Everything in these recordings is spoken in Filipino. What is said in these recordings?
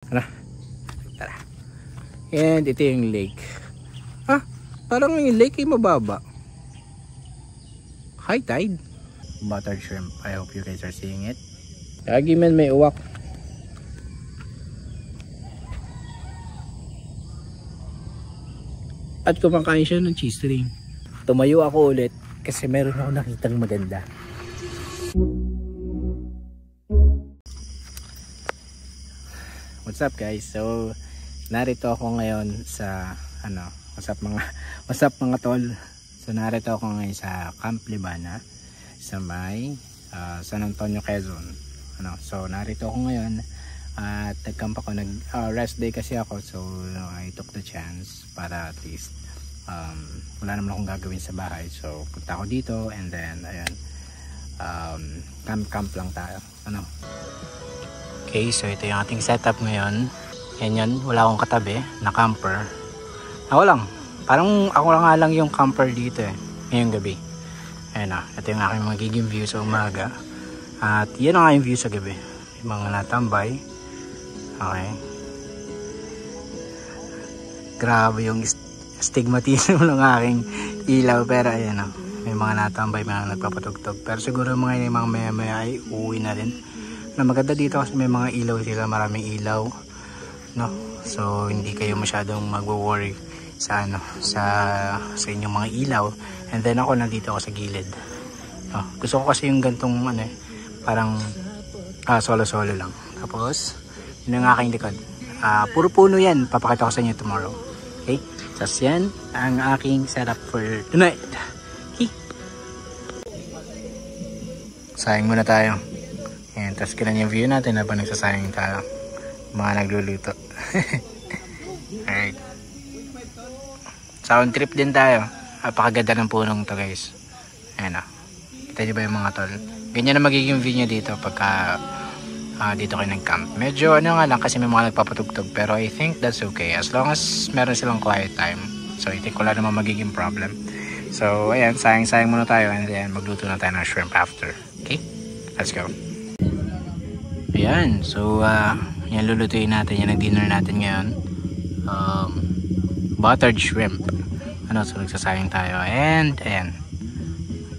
Tara. Tara. And ito yung lake. Ah, parang yung lake ay mababa. High tide. Buttered shrimp. I hope you guys are seeing it. Lagi man may uwak. At kumakain siya ng cheese string. Tumayo ako ulit kasi meron ako nakitang maganda. What's up guys? So narito ako ngayon sa what's up mga tol. So narito ako ngayon sa Camp Libana sa may San Antonio, Quezon. So narito ako ngayon at nag-camp ako, rest day kasi ako, so I took the chance para at least wala naman akong gagawin sa bahay, so punta ako dito and then ayun, camp lang tayo. Okay, so ito yung ating setup ngayon. Yan, wala akong katabi na camper. Ako lang, parang ako lang nga lang yung camper dito ngayong gabi. Ayun na, ito yung aking magiging view sa umaga at yan ang aking view sa gabi, yung mga natambay. Okay, grabe yung stigmatism ng aking ilaw, pero ayan may mga natambay, mga nagpapatugtog, pero siguro mga maya ay uuwi na rin. Na maganda dito kasi may mga ilaw sila, maraming ilaw, no? So hindi kayo masyadong magwo-worry sa sa inyong mga ilaw. And then ako nandito ako sa gilid, no? Gusto ko kasi yung gantong parang solo lang. Tapos yun ang aking likod, puro puno yan, papakita ko sa inyo tomorrow. Okay, so yan ang aking setup for tonight. Okay, sayang muna tayo. Ayan, tapos kinan yung view natin habang nagsasayang tayo, mga nagluluto. Alright, sound trip din tayo. Napakaganda ng punong to guys. Ayan kita nyo ba yung mga tol? Ganyan na magiging view nyo dito pagka dito kayo nag-camp. Medyo nga lang kasi may mga nagpapatugtog, pero I think that's okay as long as meron silang quiet time. So I think wala naman magiging problem. So ayan, sayang muna tayo and then magluto na tayo ng shrimp after. Okay, let's go. Ayan, so yan lulutuin natin, yan ang dinner natin ngayon. Buttered shrimp. So nagsasayang tayo and ayan.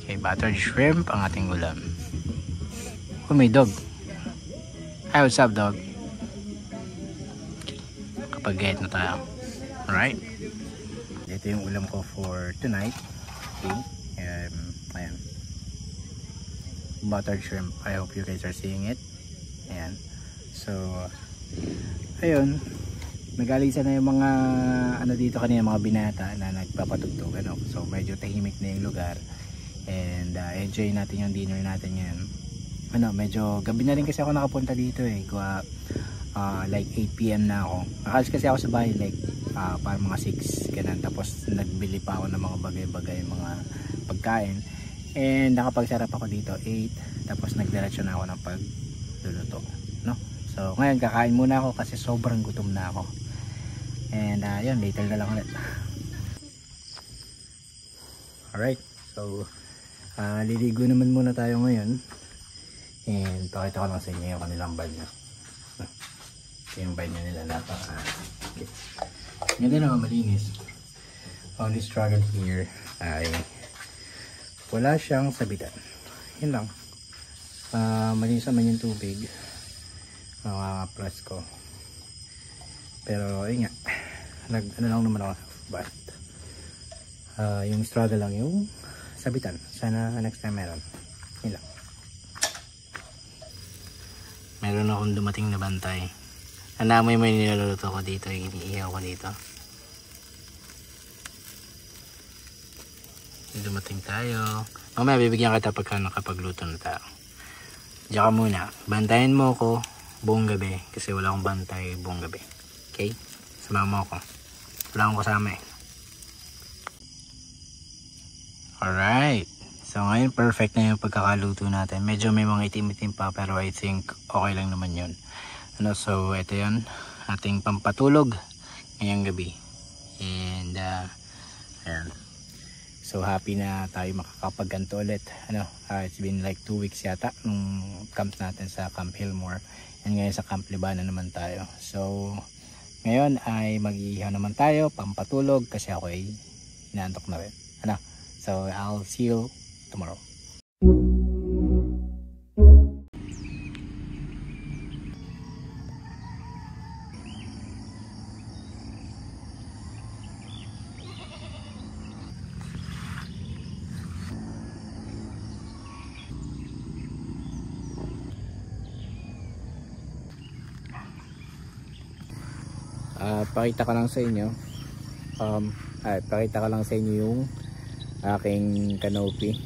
Okay, buttered shrimp ang ating ulam. Oh, may dog. Hi, what's up dog? Okay, kapag-get na tayo. Alright, ito yung ulam ko for tonight. Okay, ayan, buttered shrimp. I hope you guys are seeing it. Ayan, so ayun, nag-alisa na yung mga dito kanina, mga binata na nagpapatugtog, so medyo tahimik na yung lugar and enjoy natin yung dinner natin ngayon. Medyo gabi na rin kasi ako nakapunta dito like 8 PM na ako. Nakalis kasi ako sa bahay like para mga 6 ganun, tapos nagbili pa ako ng mga bagay-bagay, mga pagkain, and nakapagsarap ako dito 8, tapos nagdiretso na ako ng pagluluto, no? So ngayon kakain muna ako kasi sobrang gutom na ako, and yun, later na lang ulit. Alright, so liligo naman muna tayo ngayon. And pakita ko lang sa inyo yung kanilang banyo. Yung banyo nila ganda naman, malinis. Only struggle here ay wala siyang sabitan. Yun lang. Malinis naman yung tubig, mga plus ko. Pero ayun nga, lang naman ako, but yung struggle lang yung sabitan. Sana next time meron. Yun lang. Meron akong dumating na bantay. Anamoy mo yung niluluto ko dito, yung iniihaw ko dito. Dumating tayo. Mamaya bibigyan kita pagka nakapagluto na tayo. Diyan ka muna. Bantayan mo ko buong gabi kasi wala akong bantay buong gabi. Okay? Sumama mo ako. Wala akong kasama Alright. So ngayon perfect na yung pagkakaluto natin. Medyo may mga itim-itim pa, pero I think okay lang naman yun. So ito yun, ating pampatulog ngayong gabi. And ayan. So happy na tayo makakapagganto ulit. It's been like 2 weeks yata nung camp natin sa Camp Hillmore. And ngayon sa Camp Libana naman tayo. So ngayon ay mag-iihaw naman tayo, pampatulog kasi ako ay inaantok na rin. Ano? So I'll see you tomorrow. Pakita ko lang sa inyo pakita ko lang sa inyo yung aking canopy.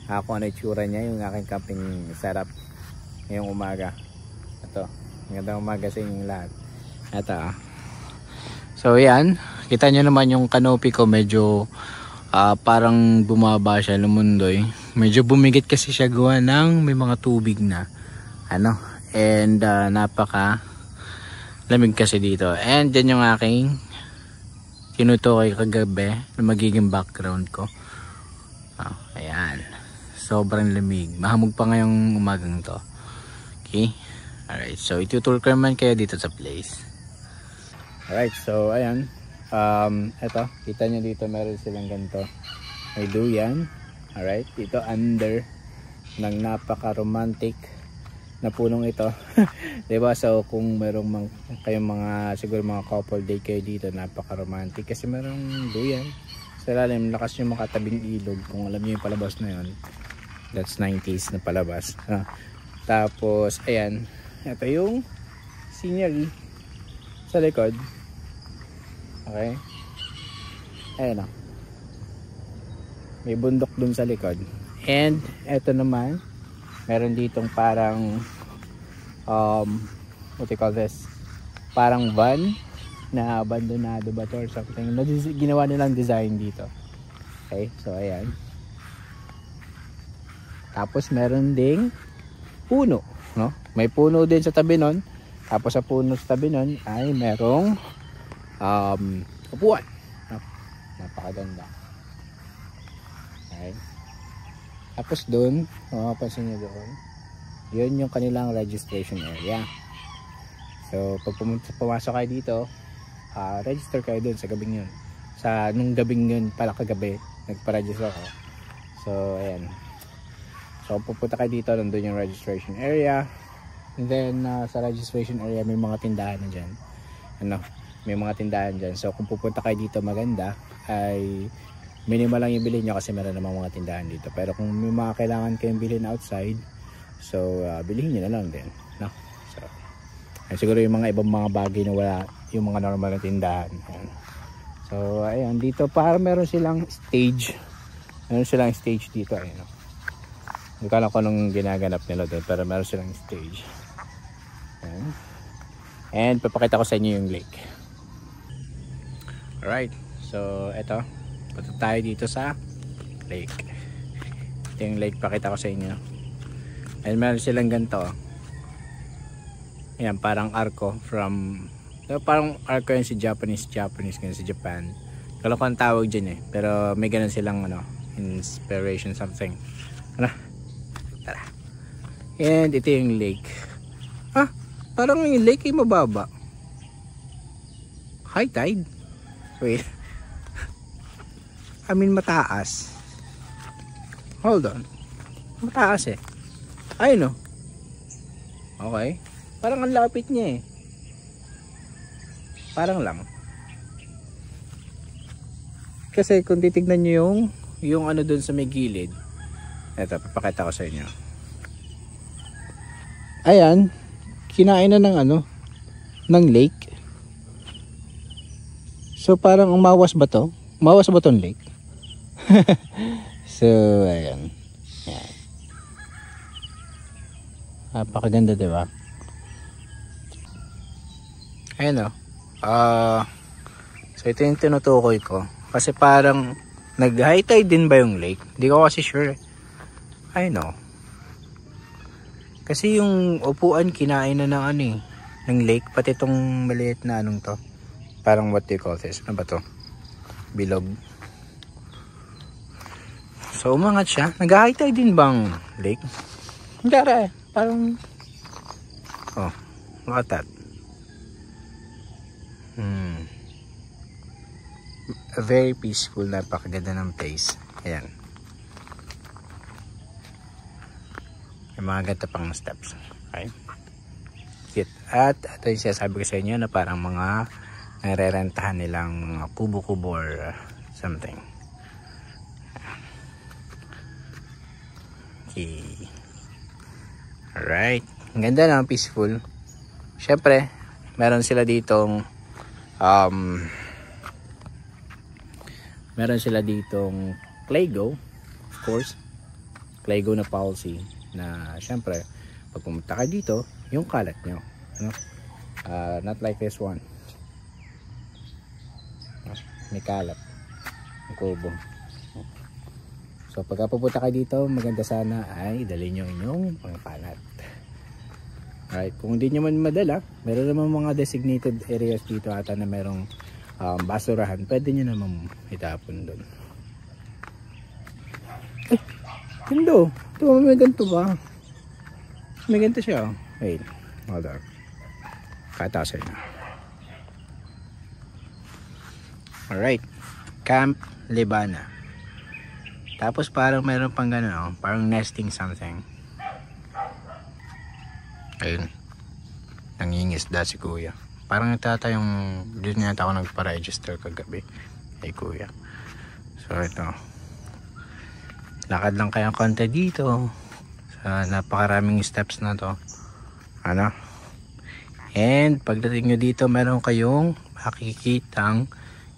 Ako ano itsura niya, yung aking camping setup ngayong umaga. Ito, magandang umaga sa inyong lahat. Ito so yan, kita nyo naman yung canopy ko, medyo parang bumaba siya, lumundoy. Medyo bumigit kasi siya gawa ng may mga tubig na and napaka lamig kasi dito. And yan yung aking tinutukoy kagabi na magiging background ko. Ayan, sobrang lamig, mahamog pa ngayong umagang to. Okay, alright, so itutour ko naman kayo dito sa place. Alright, so ayan, eto, kita nyo dito meron silang ganito, may duyan. Alright, dito under ng napaka romantic na punong ito. Diba? So kung merong kayong mga siguro mga couple day kayo dito, napaka romantic kasi merong duyan sa ilalim, lakas yung makatabing ilog. Kung alam niyo yung palabas na yun, that's 90s na palabas. Tapos ayan, ito yung scenery sa likod. Okay, ayan may bundok dun sa likod. And ito naman, meron ditong parang what you call this, parang van na abandonado ba to or something na ginawa nilang design dito. Okay, so ayan, tapos meron ding puno, may puno din sa tabi nun. Tapos sa puno sa tabi nun ay merong upuan. Napakaganda. Okay, tapos doon, mapapansin nyo doon, yun yung kanilang registration area. So pag pumasok kayo dito, register kayo doon sa gabing yun. Nung gabing yun pala kagabi, nagpa-register ako. So ayan, so pupunta kayo dito, nandun yung registration area. And then sa registration area may mga tindahan na dyan. May mga tindahan dyan. So kung pupunta kayo dito, maganda ay minimal lang yung bilhin nyo kasi meron namang mga tindahan dito. Pero kung may mga kailangan kayong bilhin outside, so bilhin nyo na lang din, so siguro yung mga ibang mga bagay na wala yung mga normal na tindahan. So ayan, dito para meron silang stage dito. Ayan, hindi ko alam kung anong ginaganap nila doon, pero meron silang stage. Ayan. And papakita ko sa inyo yung lake. Alright, so eto, punta tayo dito sa lake. Ito yung lake, pakita ko sa inyo. And meron silang ganito. Ayan, parang arko from, parang arko yan si Japanese ganyan sa Japan. Kala ko ang tawag dyan pero may ganun silang inspiration something. Tara. And ito yung lake. Parang yung lake ay mababa. High tide. Wait, I mean mataas. Hold on, mataas ayun okay, parang ang lapit niya parang lang. Kasi kung titignan nyo yung ano dun sa may gilid, eto, papakita ko sa inyo. Ayan, kinain na ng lake. So parang umawas ba to? Umawas ba tong lake? So ayan. Ayan. Napakaganda, diba? Ayan so ito yung tinutukoy ko. Kasi parang nag-high tide din ba yung lake? Hindi ko kasi sure. I know. Kasi yung upuan kinain na ng lake. Pati itong maliit na to. Parang what do you call this? Ano ba to? Bilog. So umangat siya. Nag-high tide din bang lake? Hindi, parang Oh, look at that. A very peaceful, napakaganda ng place. Ayan. Yung mga ganda pang steps. Okay. Cute. At ito yung sinasabi ko sa inyo na parang mga nare-rentahan nilang mga kubo-kubo or something. Okay. Alright. Ang ganda na, peaceful. Syempre, meron sila ditong Claygo, of course. Claygo na policy na syempre pag pumunta ka dito, yung kalat nyo, ano? Not like this one. May kalat, may kubo. So pagka pupunta ka dito, maganda sana ay dalhin nyo inyong mga kalat. Alright, kung hindi nyo man madala, meron naman mga designated areas dito ata na merong basurahan, pwede nyo naman itapon doon. Ganda. Ito, may ganito ba? May ganito siya. Wait, hold on. Katasin na. Alright, Camp Libana. Tapos parang meron pang gano'n, parang nesting something. Ayun, nangingisda si kuya. Parang natata yung doon yata ako nagpa-register kagabi kay kuya. So ito, lakad lang kayang konti dito sa napakaraming steps na to, ano. And pagdating nyo dito, meron kayong makikitang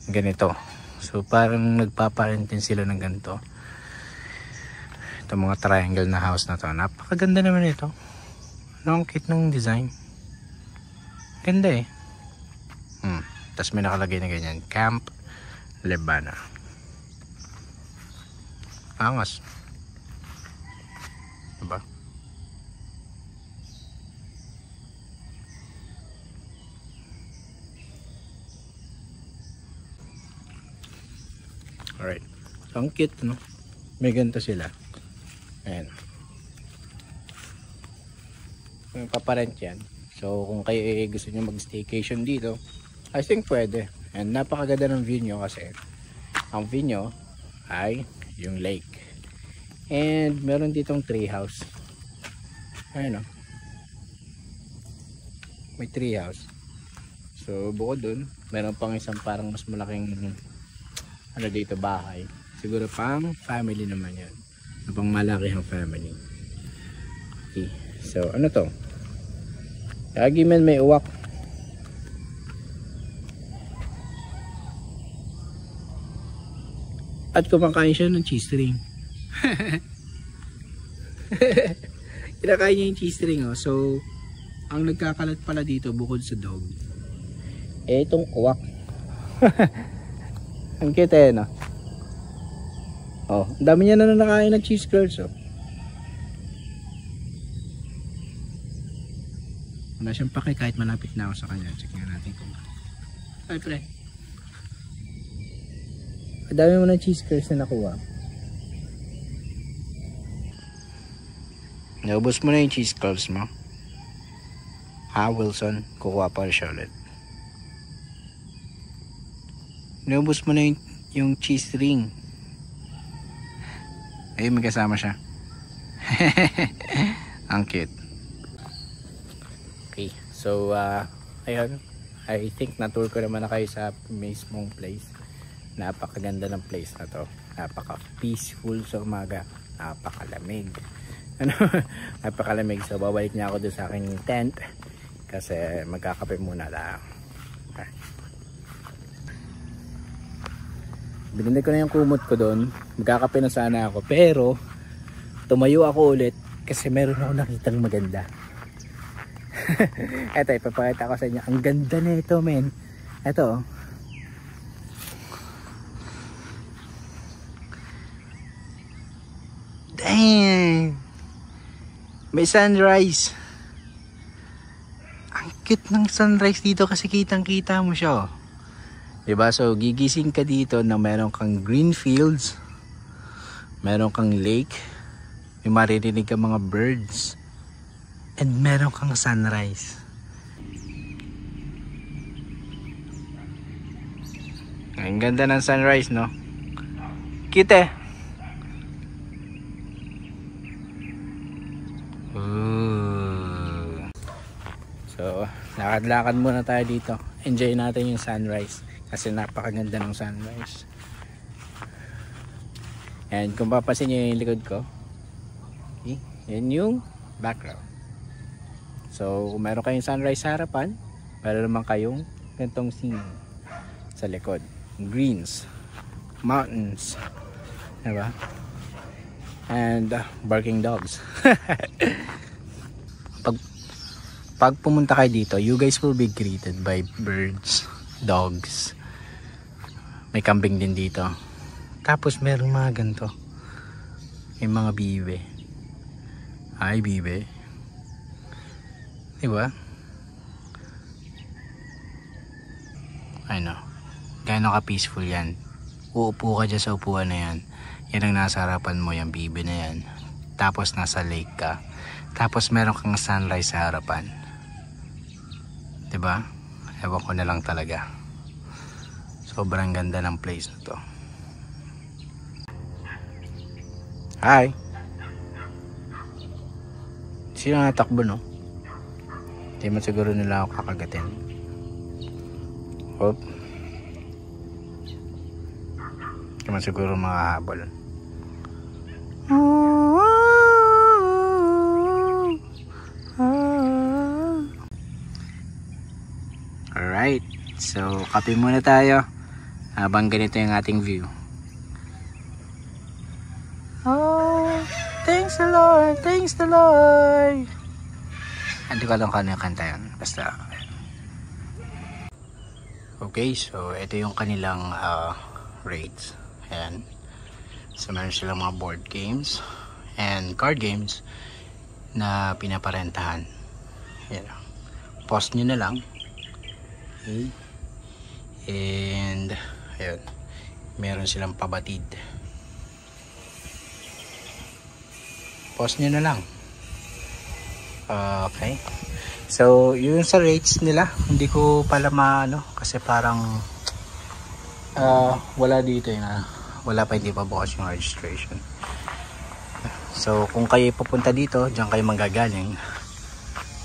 ganito. So parang nagpaparentin sila ng ganito. Ito mga triangle na house na to, napakaganda naman ito. Ang cute ng design. Ganda eh. Tapos may nakalagay na ganyan, Camp Libana. Angas. Diba? Alright. So, ang cute, no? May ganito sila. Ayan. Paparent yan. So kung kayo gusto nyo mag-staycation dito, I think pwede. And napakaganda ng view nyo kasi ang view nyo ay yung lake. And meron ditong tree house. Ayun o. May tree house. So bukod dun, meron pang isang parang mas malaking ano dito, bahay. Siguro pang family naman yan. Pang malaki ang family. Okay. So ano to? Lagi man may uwak. At kumakain siya ng cheese string. Kinakain niya yung cheese string, oh. So ang nagkakalat pala dito bukod sa dog, eh itong uwak. Ang cute eh, no? Oh, ang dami niya na nakain ng cheese curls, oh. Wala siyang pake kahit malapit na ako sa kanya. Check nga natin kung ay pre, ang dami mo ng cheese curls na nakuha. Naubos mo na yung cheese curls mo, ha Wilson? Kukuha pa siya ulit. Naubos mo na yung cheese ring. Ayun, may kasama siya. Ang cute. Okay, so ayun, I think na-tour ko naman na kayo sa mismong place. Napakaganda ng place na to. Napaka-peaceful sa umaga. Napakalamig. Ano? Napakalamig. So babalik niya ako doon sa aking tent kasi magkakape muna lang. Okay. Binili ko na yung kumot ko doon. Magkakape na sana ako, pero tumayo ako ulit kasi meron ako nakitang maganda. Eto, ipapakita ko sa inyo. Ang ganda na ito, men. Eto. Dang! May sunrise. Ang cute ng sunrise dito kasi kitang-kita mo siya, oh. Diba? So, gigising ka dito na meron kang green fields. Meron kang lake. May maririnig ka mga birds. And meron kang sunrise. Ang ganda ng sunrise, no? Cute eh. Ooh. So, lakad-lakad muna tayo dito. Enjoy natin yung sunrise kasi napakaganda ng sunrise. And kung papasin nyo yung likod ko, yan yung background. So kung meron kayong sunrise sa harapan, meron naman kayong gantong scene sa likod. Greens, mountains, diba? And barking dogs. Pag pumunta kayo dito, you guys will be greeted by birds, dogs. May kambing din dito. Tapos meron mga ganito. May mga bibe. Ay, bibe. Diba? I know. Gano'n ka peaceful yan. Uupo ka dyan sa upuan na yan. Yan ang nasa harapan mo, yung bibe na yan. Tapos nasa lake ka. Tapos meron kang sunrise sa harapan. Diba? Ewan ko na lang talaga. Sobrang ganda ng place na to. Hi! Sino natakbo, no? Hindi man siguro nila ako kakagatin. Hop. Hindi man siguro makahabol. Alright. So, kape muna tayo habang ganito yung ating view. Oh, thanks the Lord, thanks the Lord. Hindi ko alam kung ano yung kanta yun. Basta. Okay, so ito yung kanilang rates. Ayan. So meron silang mga board games and card games na pinaparentahan. Ayan. Pause nyo na lang. Okay. And ayun, meron silang pabatid. Pause nyo na lang. Okay. So yun sa rates nila, hindi ko pala maano kasi parang wala dito yun, wala pa, hindi pa bukas yung registration. So kung kayo papunta dito, diyan kayo manggagaling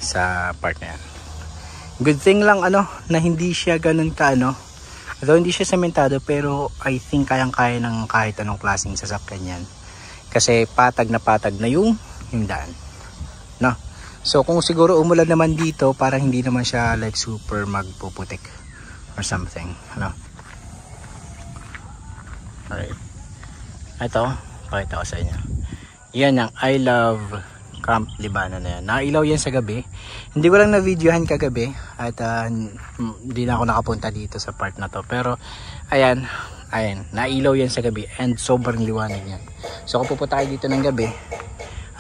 sa part na yan. Good thing lang na hindi siya ganun ka although hindi siya sementado, pero I think kayang-kaya ng kahit anong klaseng sasakyan yan. Kasi patag na yung daan. No? So kung siguro umulan naman dito, parang hindi naman siya like super magpuputik or something. Alright. Ito, pakita ko sa inyo. Yan ang I Love Camp Libana na yan. Nailaw yan sa gabi. Hindi ko lang na-videohan kagabi at hindi na ako nakapunta dito sa part na to. Pero ayan, nailaw yan sa gabi and sobrang liwanag yan. So kung pupunta kayo dito ng gabi,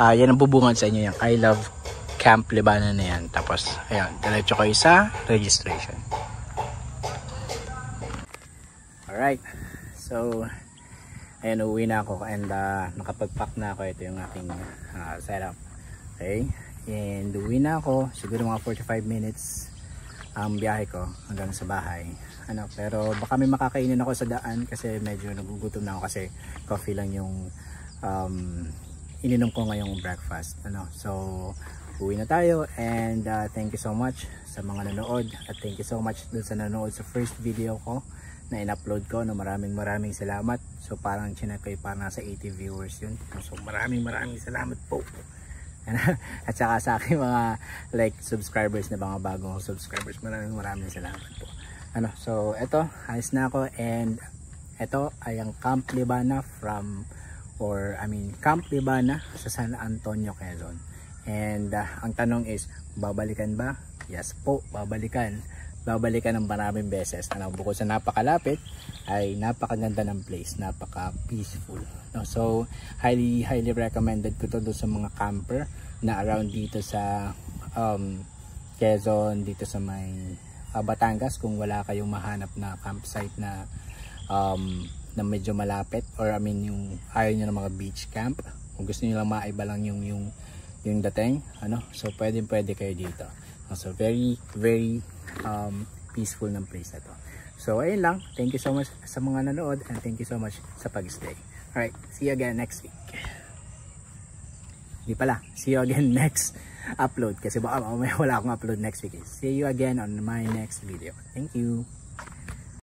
yan ang bubungad sa inyo, yung I Love Camp Libana na yan. Tapos ayan, diretso kayo sa registration. Alright. So ayan, uwi na ako and nakapag-pack na ako. Ito yung aking setup. Okay, and uwi na ako. Siguro mga 45 minutes ang biyahe ko hanggang sa bahay. Pero baka may makakainin ako sa daan kasi medyo nagugutom na ako kasi coffee lang yung ininom ko ngayong breakfast. So uwi na tayo and thank you so much sa mga nanood at thank you so much dun sa nanood sa first video ko na in-upload ko. Maraming salamat. So parang chinek ko parang nasa 80 viewers yun. So maraming salamat po. At saka sa aking mga like subscribers na mga bagong subscribers, maraming salamat po. So eto, ayos na ako and eto ay ang Camp Libana Camp Libana sa San Antonio, Quezon. And ang tanong is, babalikan ba? Yes po, babalikan ng maraming beses. Bukod sa napakalapit ay napakaganda ng place, napaka peaceful. So highly recommended ko to doon sa mga camper na around dito sa Quezon, dito sa may Batangas. Kung wala kayong mahanap na campsite na medyo malapit, or yung ayaw nyo ng mga beach camp, kung gusto nyo lang maiba lang yung yung dating, ano, so pwede kayo dito. So very peaceful ng place na to. So ayun lang, thank you so much sa mga nanood, and thank you so much sa pag-stay. Alright, see you again next week. Di pala, see you again next upload, kasi baka mamaya wala akong upload next week. See you again on my next video. Thank you.